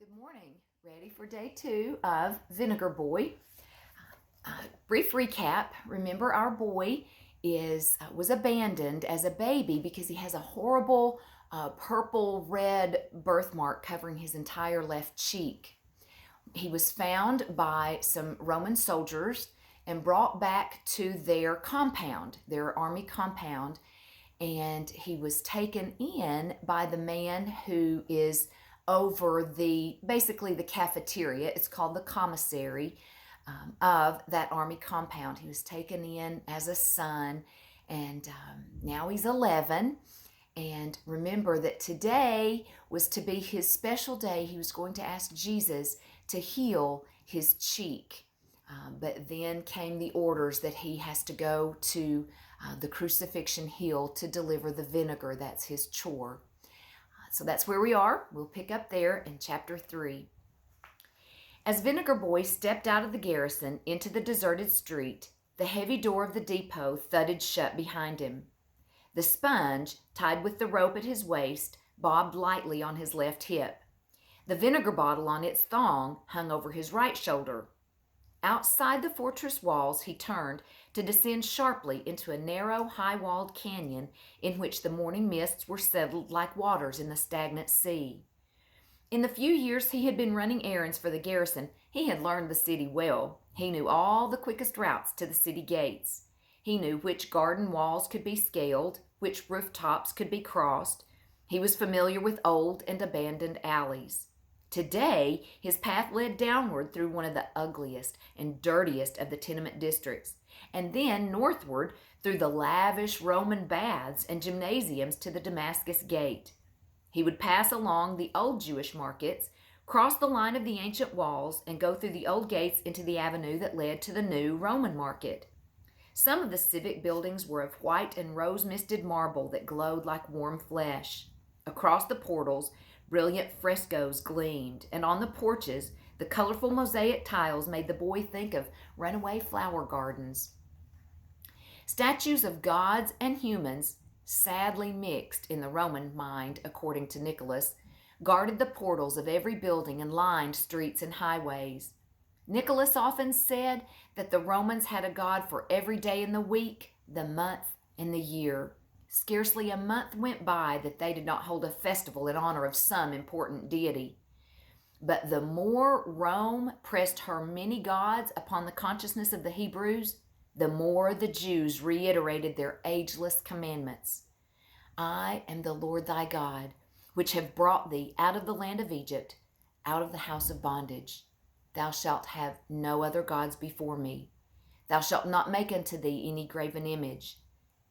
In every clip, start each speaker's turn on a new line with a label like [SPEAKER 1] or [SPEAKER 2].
[SPEAKER 1] Good morning. Ready for day 2 of Vinegar Boy. Brief recap. Remember, our boy was abandoned as a baby because he has a horrible purple-red birthmark covering his entire left cheek. He was found by some Roman soldiers and brought back to their compound, their army compound, and he was taken in by the man who is over basically the cafeteria. It's called the commissary of that army compound. He was taken in as a son, and now he's 11. And remember that today was to be his special day. He was going to ask Jesus to heal his cheek. But then came the orders that he has to go to the crucifixion hill to deliver the vinegar. That's his chore. So that's where we are. We'll pick up there in chapter 3. As Vinegar Boy stepped out of the garrison into the deserted street, the heavy door of the depot thudded shut behind him. The sponge, tied with the rope at his waist, bobbed lightly on his left hip. The vinegar bottle on its thong hung over his right shoulder. Outside the fortress walls, he turned to descend sharply into a narrow, high-walled canyon in which the morning mists were settled like waters in the stagnant sea. In the few years he had been running errands for the garrison, he had learned the city well. He knew all the quickest routes to the city gates. He knew which garden walls could be scaled, which rooftops could be crossed. He was familiar with old and abandoned alleys. Today, his path led downward through one of the ugliest and dirtiest of the tenement districts, and then northward through the lavish Roman baths and gymnasiums to the Damascus Gate. He would pass along the old Jewish markets, cross the line of the ancient walls, and go through the old gates into the avenue that led to the new Roman market. Some of the civic buildings were of white and rose-misted marble that glowed like warm flesh. Across the portals, brilliant frescoes gleamed, and on the porches, the colorful mosaic tiles made the boy think of runaway flower gardens. Statues of gods and humans, sadly mixed in the Roman mind, according to Nicholas, guarded the portals of every building and lined streets and highways. Nicholas often said that the Romans had a god for every day in the week, the month, and the year. Scarcely a month went by that they did not hold a festival in honor of some important deity. But the more Rome pressed her many gods upon the consciousness of the Hebrews, the more the Jews reiterated their ageless commandments. I am the Lord thy God, which have brought thee out of the land of Egypt, out of the house of bondage. Thou shalt have no other gods before me. Thou shalt not make unto thee any graven image.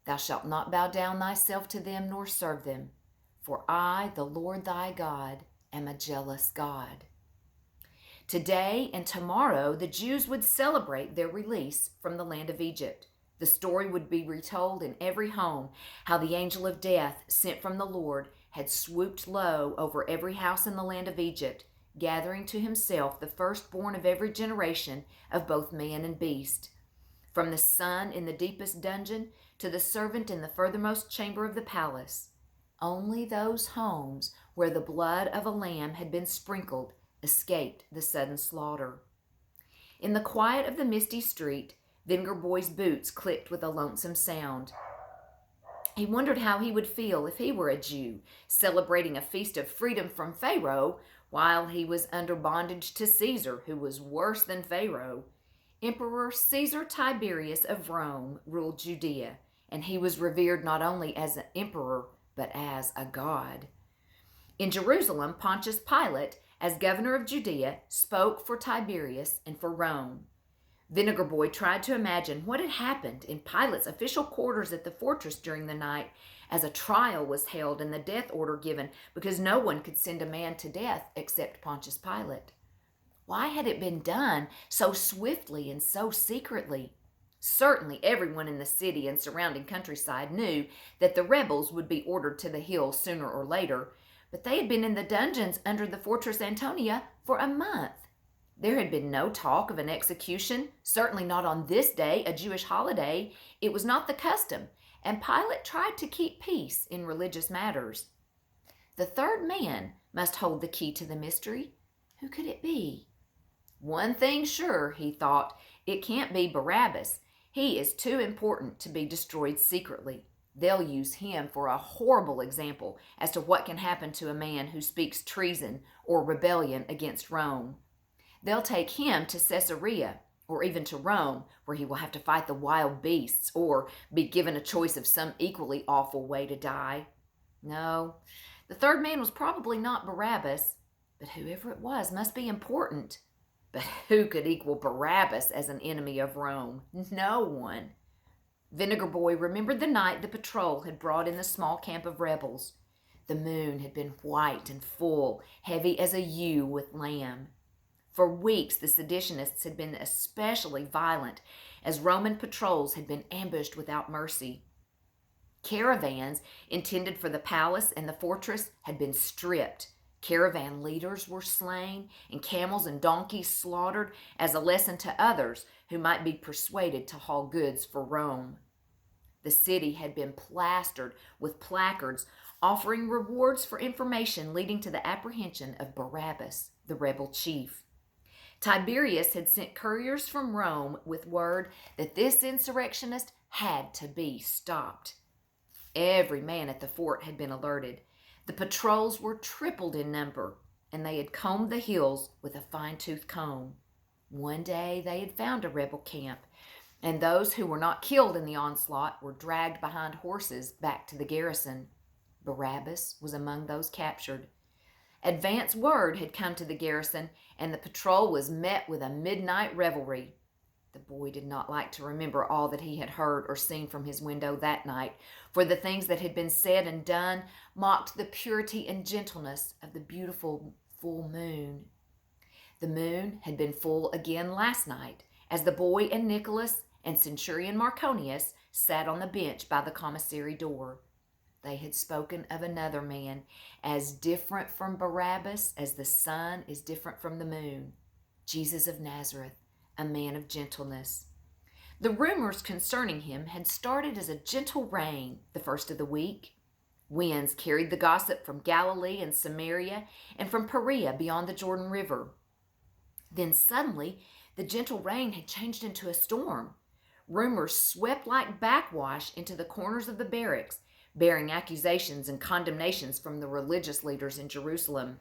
[SPEAKER 1] Thou shalt not bow down thyself to them nor serve them, for I, the Lord thy God, am a jealous God. Today and tomorrow the Jews would celebrate their release from the land of Egypt. The story would be retold in every home, how the angel of death, sent from the Lord, had swooped low over every house in the land of Egypt, gathering to himself the firstborn of every generation of both man and beast. From the son in the deepest dungeon to the servant in the furthermost chamber of the palace, only those homes where the blood of a lamb had been sprinkled escaped the sudden slaughter. In the quiet of the misty street, Vinegar Boy's boots clicked with a lonesome sound. He wondered how he would feel if he were a Jew, celebrating a feast of freedom from Pharaoh while he was under bondage to Caesar, who was worse than Pharaoh. Emperor Caesar Tiberius of Rome ruled Judea, and he was revered not only as an emperor, but as a god. In Jerusalem, Pontius Pilate, as governor of Judea, spoke for Tiberius and for Rome. Vinegar Boy tried to imagine what had happened in Pilate's official quarters at the fortress during the night as a trial was held and the death order given because no one could send a man to death except Pontius Pilate. Why had it been done so swiftly and so secretly? Certainly everyone in the city and surrounding countryside knew that the rebels would be ordered to the hill sooner or later, but they had been in the dungeons under the Fortress Antonia for a month. There had been no talk of an execution, certainly not on this day, a Jewish holiday. It was not the custom, and Pilate tried to keep peace in religious matters. The third man must hold the key to the mystery. Who could it be? One thing sure, he thought, it can't be Barabbas. He is too important to be destroyed secretly. They'll use him for a horrible example as to what can happen to a man who speaks treason or rebellion against Rome. They'll take him to Caesarea or even to Rome, where he will have to fight the wild beasts or be given a choice of some equally awful way to die. No, the third man was probably not Barabbas, but whoever it was must be important. But who could equal Barabbas as an enemy of Rome? No one. Vinegar Boy remembered the night the patrol had brought in the small camp of rebels. The moon had been white and full, heavy as a ewe with lamb. For weeks, the seditionists had been especially violent, as Roman patrols had been ambushed without mercy. Caravans intended for the palace and the fortress had been stripped. Caravan leaders were slain, and camels and donkeys slaughtered as a lesson to others who might be persuaded to haul goods for Rome. The city had been plastered with placards offering rewards for information leading to the apprehension of Barabbas, the rebel chief. Tiberius had sent couriers from Rome with word that this insurrectionist had to be stopped. Every man at the fort had been alerted. The patrols were tripled in number, and they had combed the hills with a fine-tooth comb. One day they had found a rebel camp, and those who were not killed in the onslaught were dragged behind horses back to the garrison. Barabbas was among those captured. Advance word had come to the garrison, and the patrol was met with a midnight revelry. The boy did not like to remember all that he had heard or seen from his window that night, for the things that had been said and done mocked the purity and gentleness of the beautiful full moon. The moon had been full again last night, as the boy and Nicholas and Centurion Marconius sat on the bench by the commissary door. They had spoken of another man, as different from Barabbas as the sun is different from the moon, Jesus of Nazareth, a man of gentleness. The rumors concerning him had started as a gentle rain the first of the week. Winds carried the gossip from Galilee and Samaria and from Perea beyond the Jordan River. Then suddenly, the gentle rain had changed into a storm. Rumors swept like backwash into the corners of the barracks, bearing accusations and condemnations from the religious leaders in Jerusalem.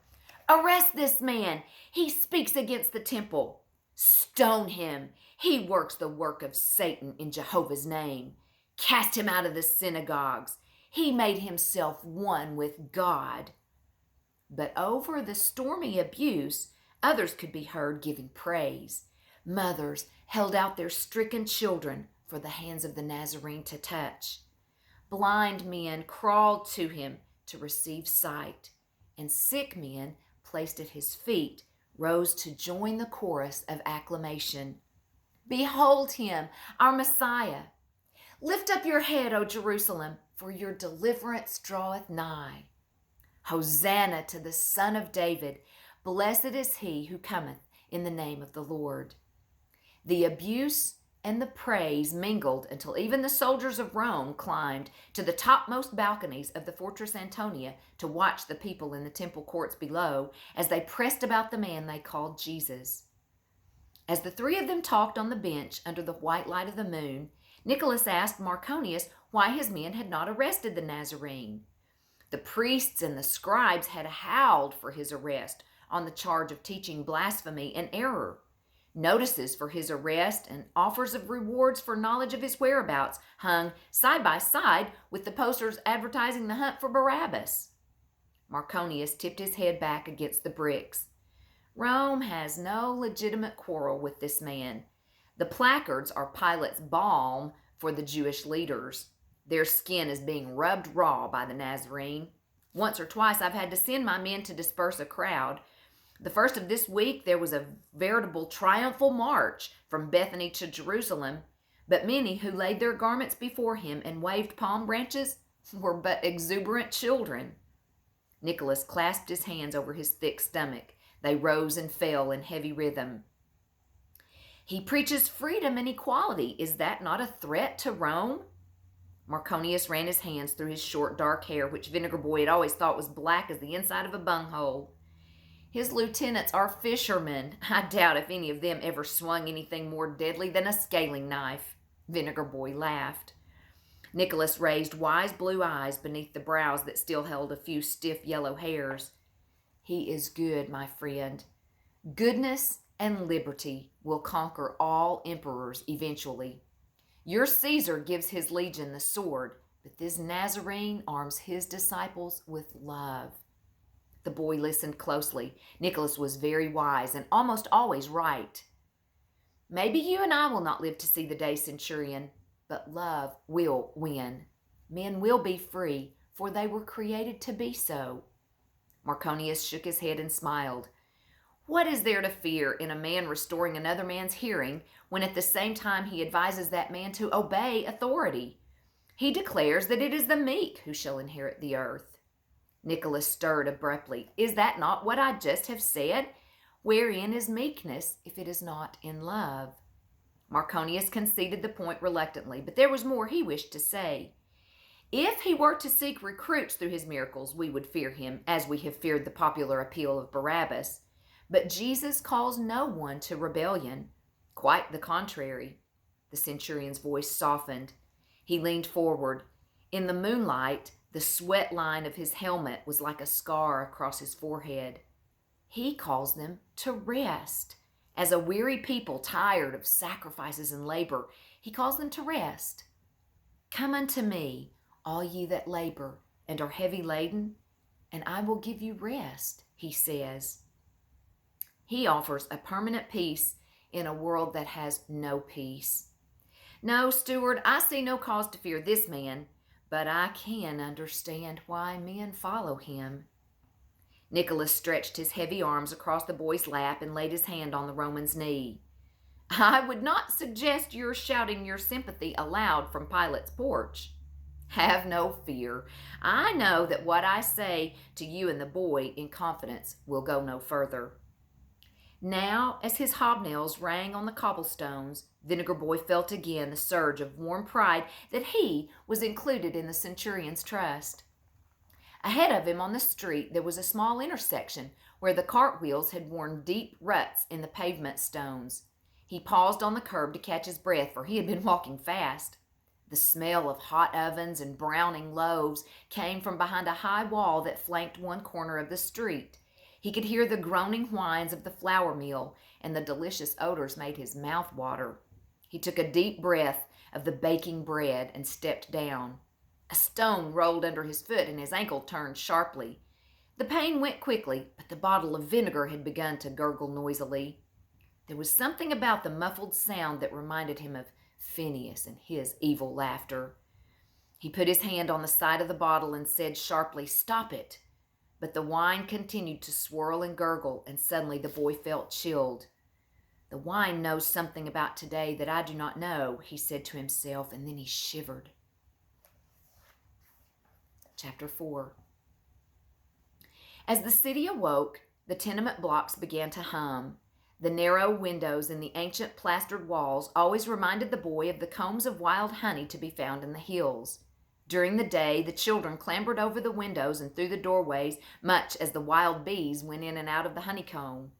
[SPEAKER 1] Arrest this man! He speaks against the temple. Stone him! He works the work of Satan in Jehovah's name. Cast him out of the synagogues. He made himself one with God. But over the stormy abuse, others could be heard giving praise. Mothers held out their stricken children for the hands of the Nazarene to touch. Blind men crawled to him to receive sight, and sick men placed at his feet rose to join the chorus of acclamation. Behold him, our Messiah! Lift up your head, O Jerusalem, for your deliverance draweth nigh. Hosanna to the Son of David! Blessed is he who cometh in the name of the Lord. The abuse and the praise mingled until even the soldiers of Rome climbed to the topmost balconies of the Fortress Antonia to watch the people in the temple courts below as they pressed about the man they called Jesus. As the three of them talked on the bench under the white light of the moon, Nicholas asked Marconius why his men had not arrested the Nazarene. The priests and the scribes had howled for his arrest on the charge of teaching blasphemy and error. Notices for his arrest and offers of rewards for knowledge of his whereabouts hung side by side with the posters advertising the hunt for Barabbas. Marconius tipped his head back against the bricks. Rome has no legitimate quarrel with this man. The placards are Pilate's balm for the Jewish leaders. Their skin is being rubbed raw by the Nazarene. Once or twice I've had to send my men to disperse a crowd. The first of this week, there was a veritable triumphal march from Bethany to Jerusalem, but many who laid their garments before him and waved palm branches were but exuberant children. Nicholas clasped his hands over his thick stomach. They rose and fell in heavy rhythm. He preaches freedom and equality. Is that not a threat to Rome? Marconius ran his hands through his short, dark hair, which Vinegar Boy had always thought was black as the inside of a bunghole. His lieutenants are fishermen. I doubt if any of them ever swung anything more deadly than a scaling knife. Vinegar Boy laughed. Nicholas raised wise blue eyes beneath the brows that still held a few stiff yellow hairs. He is good, my friend. Goodness and liberty will conquer all emperors eventually. Your Caesar gives his legion the sword, but this Nazarene arms his disciples with love. The boy listened closely. Nicholas was very wise and almost always right. Maybe you and I will not live to see the day, Centurion, but love will win. Men will be free, for they were created to be so. Marconius shook his head and smiled. What is there to fear in a man restoring another man's hearing when at the same time he advises that man to obey authority? He declares that it is the meek who shall inherit the earth. Nicholas stirred abruptly. Is that not what I just have said? Wherein is meekness if it is not in love? Marconius conceded the point reluctantly, but there was more he wished to say. If he were to seek recruits through his miracles, we would fear him, as we have feared the popular appeal of Barabbas. But Jesus calls no one to rebellion. Quite the contrary. The centurion's voice softened. He leaned forward. In the moonlight, the sweat line of his helmet was like a scar across his forehead. He calls them to rest. As a weary people tired of sacrifices and labor, he calls them to rest. Come unto me, all ye that labor and are heavy laden, and I will give you rest, he says. He offers a permanent peace in a world that has no peace. No, steward, I see no cause to fear this man, but I can understand why men follow him. Nicholas stretched his heavy arms across the boy's lap and laid his hand on the Roman's knee. I would not suggest your shouting your sympathy aloud from Pilate's porch. Have no fear. I know that what I say to you and the boy in confidence will go no further. Now, as his hobnails rang on the cobblestones, Vinegar Boy felt again the surge of warm pride that he was included in the centurion's trust. Ahead of him on the street there was a small intersection where the cartwheels had worn deep ruts in the pavement stones. He paused on the curb to catch his breath, for he had been walking fast. The smell of hot ovens and browning loaves came from behind a high wall that flanked one corner of the street. He could hear the groaning whines of the flour mill, and the delicious odors made his mouth water. He took a deep breath of the baking bread and stepped down. A stone rolled under his foot and his ankle turned sharply. The pain went quickly, but the bottle of vinegar had begun to gurgle noisily. There was something about the muffled sound that reminded him of Phineas and his evil laughter. He put his hand on the side of the bottle and said sharply, "Stop it." But the wine continued to swirl and gurgle, and suddenly the boy felt chilled. The wine knows something about today that I do not know, he said to himself, and then he shivered. Chapter 4. As the city awoke, the tenement blocks began to hum. The narrow windows in the ancient plastered walls always reminded the boy of the combs of wild honey to be found in the hills. During the day, the children clambered over the windows and through the doorways, much as the wild bees went in and out of the honeycomb.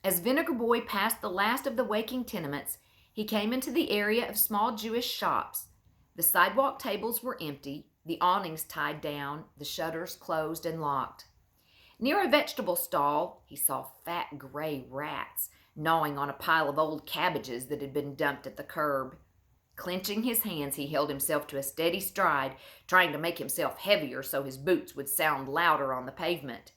[SPEAKER 1] As Vinegar Boy passed the last of the waking tenements, he came into the area of small Jewish shops. The sidewalk tables were empty, the awnings tied down, the shutters closed and locked. Near a vegetable stall, he saw fat gray rats gnawing on a pile of old cabbages that had been dumped at the curb. Clenching his hands, he held himself to a steady stride, trying to make himself heavier so his boots would sound louder on the pavement.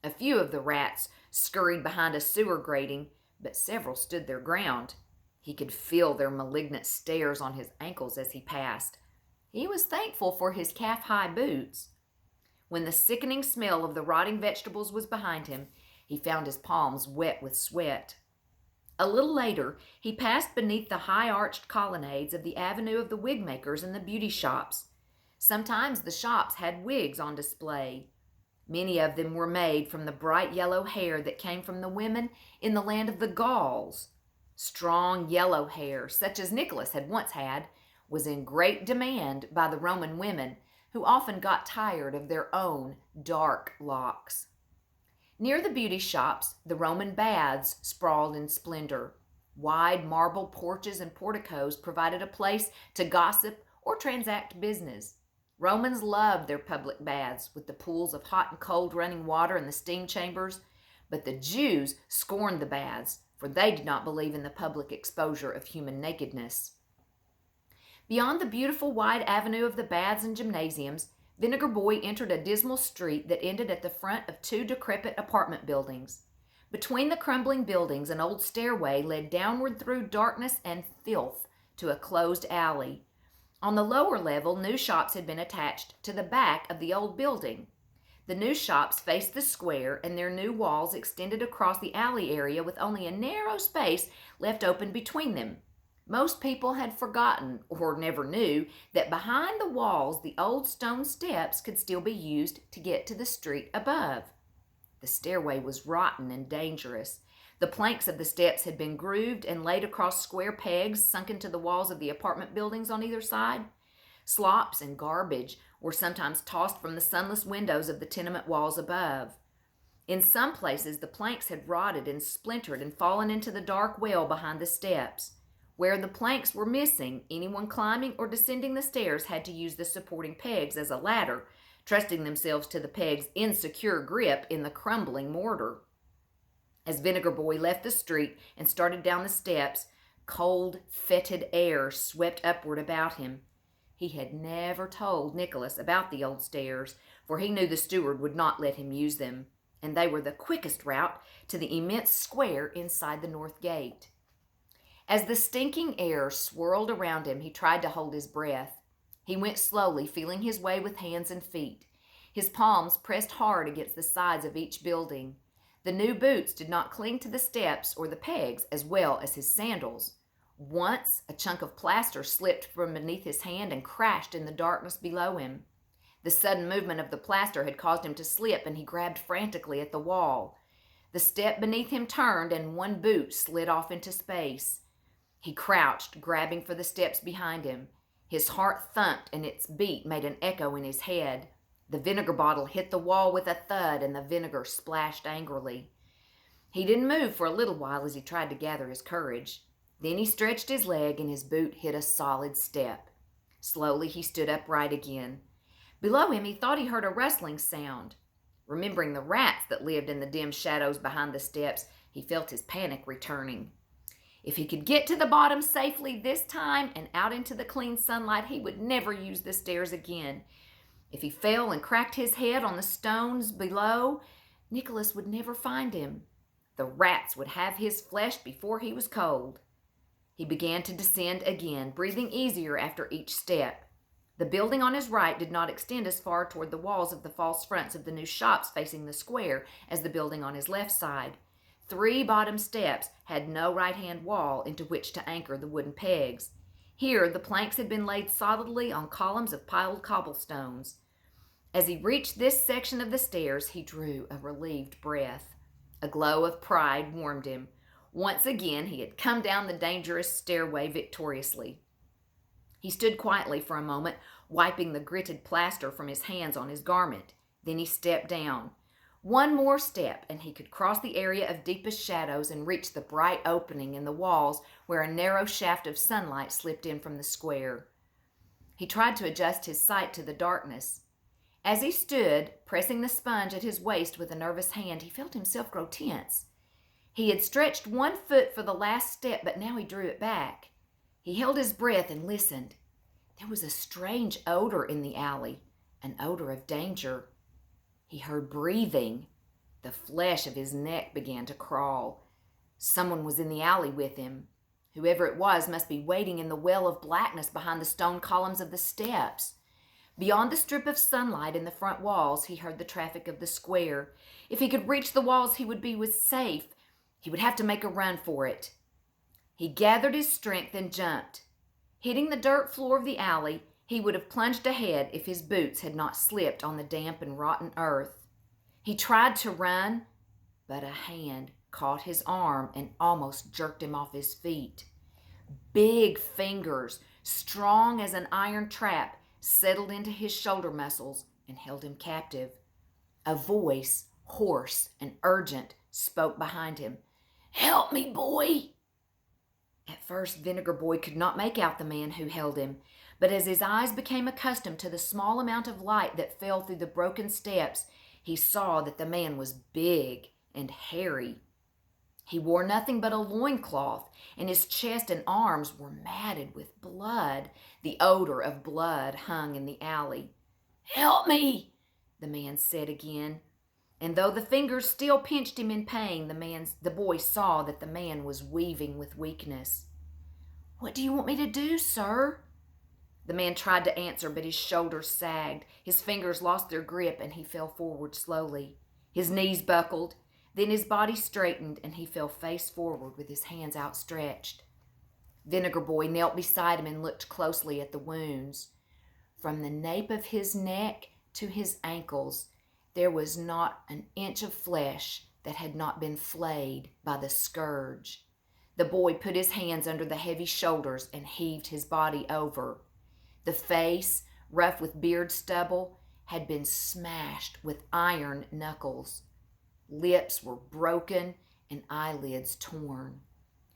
[SPEAKER 1] A few of the rats scurried behind a sewer grating, but several stood their ground. He could feel their malignant stares on his ankles as he passed. He was thankful for his calf-high boots. When the sickening smell of the rotting vegetables was behind him, he found his palms wet with sweat. A little later, he passed beneath the high-arched colonnades of the avenue of the wig makers and the beauty shops. Sometimes the shops had wigs on display. Many of them were made from the bright yellow hair that came from the women in the land of the Gauls. Strong yellow hair, such as Nicholas had once had, was in great demand by the Roman women, who often got tired of their own dark locks. Near the beauty shops, the Roman baths sprawled in splendor. Wide marble porches and porticos provided a place to gossip or transact business. Romans loved their public baths with the pools of hot and cold running water and the steam chambers, but the Jews scorned the baths, for they did not believe in the public exposure of human nakedness. Beyond the beautiful wide avenue of the baths and gymnasiums, Vinegar Boy entered a dismal street that ended at the front of two decrepit apartment buildings. Between the crumbling buildings, an old stairway led downward through darkness and filth to a closed alley. On the lower level, new shops had been attached to the back of the old building. The new shops faced the square, and their new walls extended across the alley area with only a narrow space left open between them. Most people had forgotten, or never knew, that behind the walls the old stone steps could still be used to get to the street above. The stairway was rotten and dangerous. The planks of the steps had been grooved and laid across square pegs sunk into the walls of the apartment buildings on either side. Slops and garbage were sometimes tossed from the sunless windows of the tenement walls above. In some places, the planks had rotted and splintered and fallen into the dark well behind the steps. Where the planks were missing, anyone climbing or descending the stairs had to use the supporting pegs as a ladder, trusting themselves to the pegs' insecure grip in the crumbling mortar. As Vinegar Boy left the street and started down the steps, cold, fetid air swept upward about him. He had never told Nicholas about the old stairs, for he knew the steward would not let him use them, and they were the quickest route to the immense square inside the north gate. As the stinking air swirled around him, he tried to hold his breath. He went slowly, feeling his way with hands and feet. His palms pressed hard against the sides of each building. The new boots did not cling to the steps or the pegs as well as his sandals. Once, a chunk of plaster slipped from beneath his hand and crashed in the darkness below him. The sudden movement of the plaster had caused him to slip, and he grabbed frantically at the wall. The step beneath him turned, and one boot slid off into space. He crouched, grabbing for the steps behind him. His heart thumped, and its beat made an echo in his head. The vinegar bottle hit the wall with a thud, and the vinegar splashed angrily. He didn't move for a little while as he tried to gather his courage. Then he stretched his leg, and his boot hit a solid step. Slowly he stood upright again. Below him he thought he heard a rustling sound. Remembering the rats that lived in the dim shadows behind the steps, he felt his panic returning. If he could get to the bottom safely this time and out into the clean sunlight, he would never use the stairs again. If he fell and cracked his head on the stones below, Nicholas would never find him. The rats would have his flesh before he was cold. He began to descend again, breathing easier after each step. The building on his right did not extend as far toward the walls of the false fronts of the new shops facing the square as the building on his left side. 3 bottom steps had no right-hand wall into which to anchor the wooden pegs. Here, the planks had been laid solidly on columns of piled cobblestones. As he reached this section of the stairs, he drew a relieved breath. A glow of pride warmed him. Once again, he had come down the dangerous stairway victoriously. He stood quietly for a moment, wiping the gritted plaster from his hands on his garment. Then he stepped down. One more step, and he could cross the area of deepest shadows and reach the bright opening in the walls where a narrow shaft of sunlight slipped in from the square. He tried to adjust his sight to the darkness. As he stood, pressing the sponge at his waist with a nervous hand, he felt himself grow tense. He had stretched one foot for the last step, but now he drew it back. He held his breath and listened. There was a strange odor in the alley, an odor of danger. He heard breathing. The flesh of his neck began to crawl. Someone was in the alley with him. Whoever it was must be waiting in the well of blackness behind the stone columns of the steps. Beyond the strip of sunlight in the front walls, he heard the traffic of the square. If he could reach the walls, he would be safe. He would have to make a run for it. He gathered his strength and jumped. Hitting the dirt floor of the alley, he would have plunged ahead if his boots had not slipped on the damp and rotten earth. He tried to run, but a hand caught his arm and almost jerked him off his feet. Big fingers, strong as an iron trap, settled into his shoulder muscles and held him captive. A voice, hoarse and urgent, spoke behind him. "Help me, boy!" At first, Vinegar Boy could not make out the man who held him, but as his eyes became accustomed to the small amount of light that fell through the broken steps, he saw that the man was big and hairy. He wore nothing but a loincloth, and his chest and arms were matted with blood. The odor of blood hung in the alley. "Help me," the man said again. And though the fingers still pinched him in pain, the boy saw that the man was weaving with weakness. "What do you want me to do, sir?" The man tried to answer, but his shoulders sagged. His fingers lost their grip, and he fell forward slowly. His knees buckled. Then his body straightened, and he fell face forward with his hands outstretched. Vinegar Boy knelt beside him and looked closely at the wounds. From the nape of his neck to his ankles, there was not an inch of flesh that had not been flayed by the scourge. The boy put his hands under the heavy shoulders and heaved his body over. The face, rough with beard stubble, had been smashed with iron knuckles. Lips were broken and eyelids torn.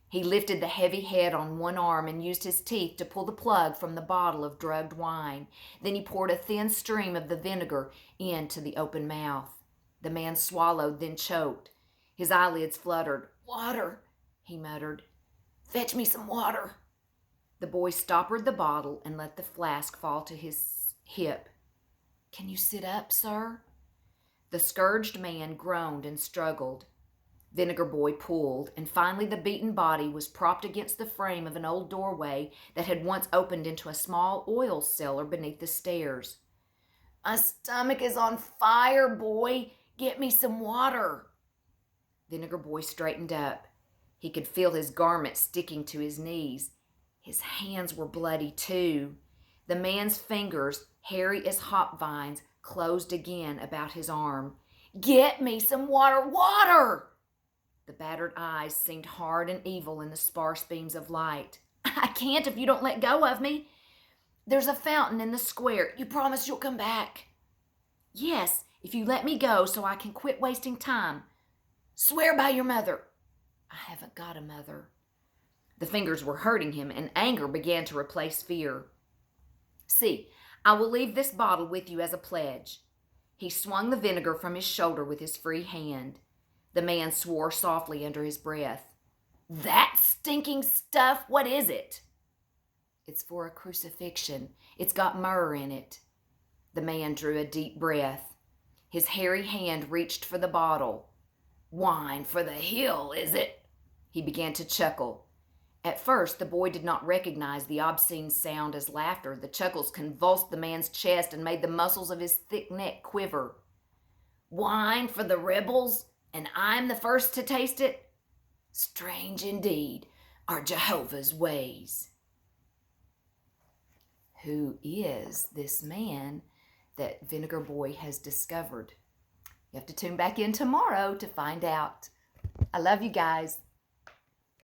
[SPEAKER 1] He lifted the heavy head on one arm and used his teeth to pull the plug from the bottle of drugged wine. Then he poured a thin stream of the vinegar into the open mouth. The man swallowed, then choked. His eyelids fluttered. "Water," he muttered. "Fetch me some water." The boy stoppered the bottle and let the flask fall to his hip. "Can you sit up, sir?" The scourged man groaned and struggled. Vinegar Boy pulled, and finally the beaten body was propped against the frame of an old doorway that had once opened into a small oil cellar beneath the stairs. "My stomach is on fire, boy. Get me some water." Vinegar Boy straightened up. He could feel his garments sticking to his knees. His hands were bloody too. The man's fingers, hairy as hop vines, closed again about his arm. "Get me some water! Water!" The battered eyes seemed hard and evil in the sparse beams of light. "I can't if you don't let go of me. There's a fountain in the square. You promise you'll come back?" "Yes, if you let me go so I can quit wasting time." "Swear by your mother." "I haven't got a mother." The fingers were hurting him, and anger began to replace fear. "See, I will leave this bottle with you as a pledge." He swung the vinegar from his shoulder with his free hand. The man swore softly under his breath. "That stinking stuff, what is it?" "It's for a crucifixion. It's got myrrh in it." The man drew a deep breath. His hairy hand reached for the bottle. "Wine for the hill, is it?" He began to chuckle. At first, the boy did not recognize the obscene sound as laughter. The chuckles convulsed the man's chest and made the muscles of his thick neck quiver. "Wine for the rebels, and I'm the first to taste it? Strange indeed are Jehovah's ways." Who is this man that Vinegar Boy has discovered? You have to tune back in tomorrow to find out. I love you guys.